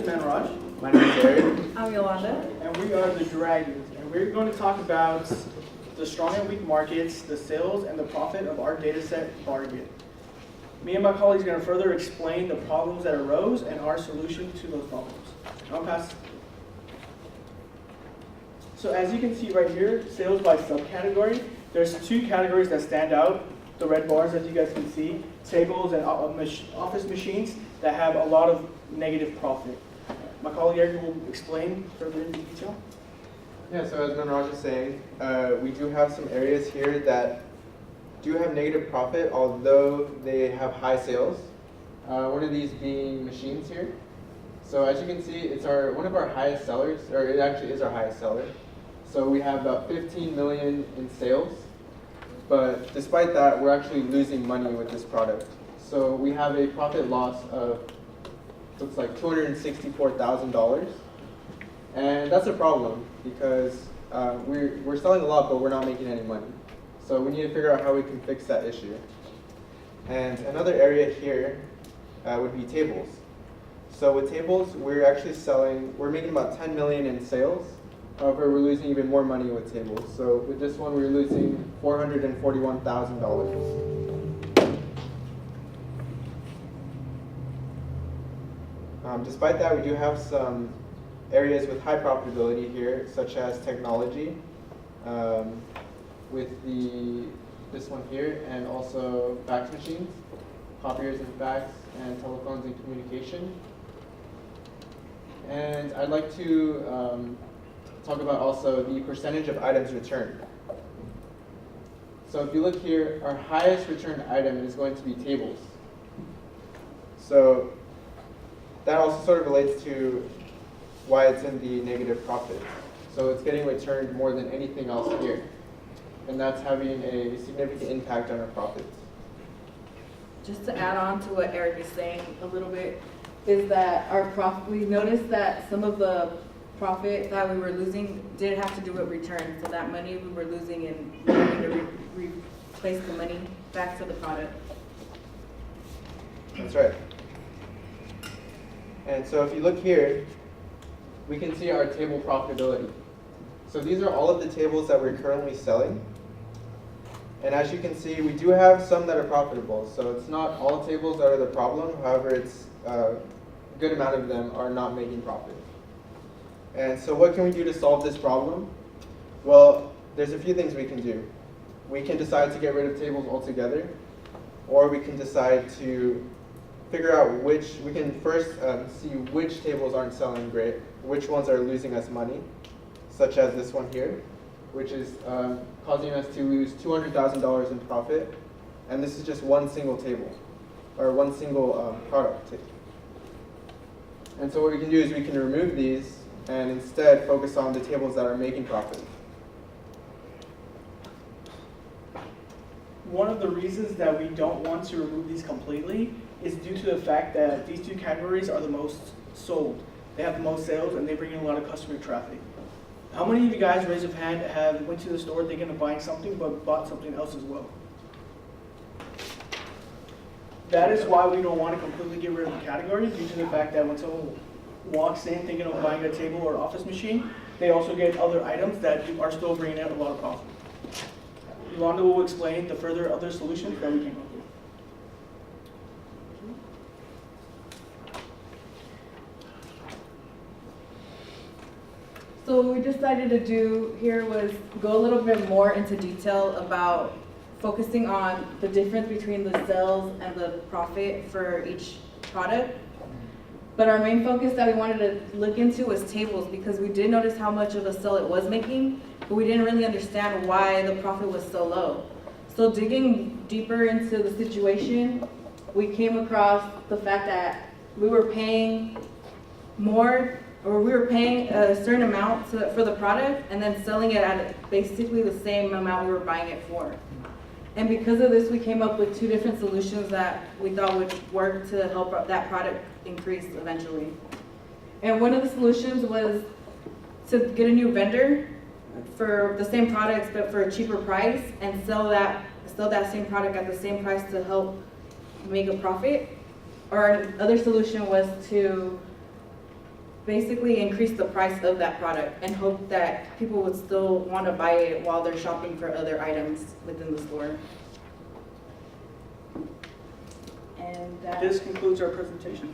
is Manraj. My name is Eric. I'm Yolanda. And we are the Dragons. And we're going to talk about the strong and weak markets, the sales, and the profit of our data set bargain. Me and my colleagues are going to further explain the problems that arose and our solution to those problems. I'll pass. So as you can see right here, sales by subcategory, there's two categories that stand out. The red bars, as you guys can see, tables and office machines that have a lot of negative profit. My colleague Eric will explain further in detail. Yeah, so as Manraj is saying, we do have some areas here that do have negative profit, although they have high sales. One of these being machines here. So as you can see, it's one of our highest sellers, or it actually is our highest seller. So we have about 15 million in sales, but despite that, we're actually losing money with this product. So we have a profit loss of, looks like $264,000, and that's a problem because we're selling a lot, but we're not making any money. So we need to figure out how we can fix that issue. And another area here would be tables. So with tables, we're making about 10 million in sales. However, we're losing even more money with tables. So with this one, we're losing $441,000. Despite that, we do have some areas with high profitability here, such as technology, with this one here, and also fax machines, copiers and fax, and telephones and communication. And I'd like to talk about also the percentage of items returned. So if you look here, our highest returned item is going to be tables. So that also sort of relates to why it's in the negative profit. So it's getting returned more than anything else here. And that's having a significant impact on our profits. Just to add on to what Eric is saying a little bit, is that we noticed that some of the profit that we were losing did have to do with return. So that money we were losing and we were having to replace the money back to the product. That's right. And so if you look here, we can see our table profitability. So these are all of the tables that we're currently selling. And as you can see, we do have some that are profitable. So it's not all tables that are the problem. However, it's a good amount of them are not making profit. And so what can we do to solve this problem? Well, there's a few things we can do. We can decide to get rid of tables altogether, or we can decide to figure out we can first see which tables aren't selling great, which ones are losing us money, such as this one here, which is causing us to lose $200,000 in profit. And this is just one single table, or one single product. And so what we can do is we can remove these and instead focus on the tables that are making profit. One of the reasons that we don't want to remove these completely is due to the fact that these two categories are the most sold. They have the most sales and they bring in a lot of customer traffic. How many of you guys, raise of hand, have went to the store thinking of buying something but bought something else as well? That is why we don't want to completely get rid of the category, due to the fact that when someone walks in thinking of buying a table or office machine, they also get other items that are still bringing in a lot of profit. Yolanda will explain the further other solutions that we came up with. So what we decided to do here was go a little bit more into detail about focusing on the difference between the sales and the profit for each product. But our main focus that we wanted to look into was tables, because we did notice how much of a sale it was making, but we didn't really understand why the profit was so low. So digging deeper into the situation, we came across the fact that we were paying more, or we were paying a certain amount for the product and then selling it at basically the same amount we were buying it for. And because of this, we came up with two different solutions that we thought would work to help that product increase eventually. And one of the solutions was to get a new vendor for the same products but for a cheaper price and sell that same product at the same price to help make a profit. Or another solution was to basically increase the price of that product and hope that people would still want to buy it while they're shopping for other items within the store. And This concludes our presentation.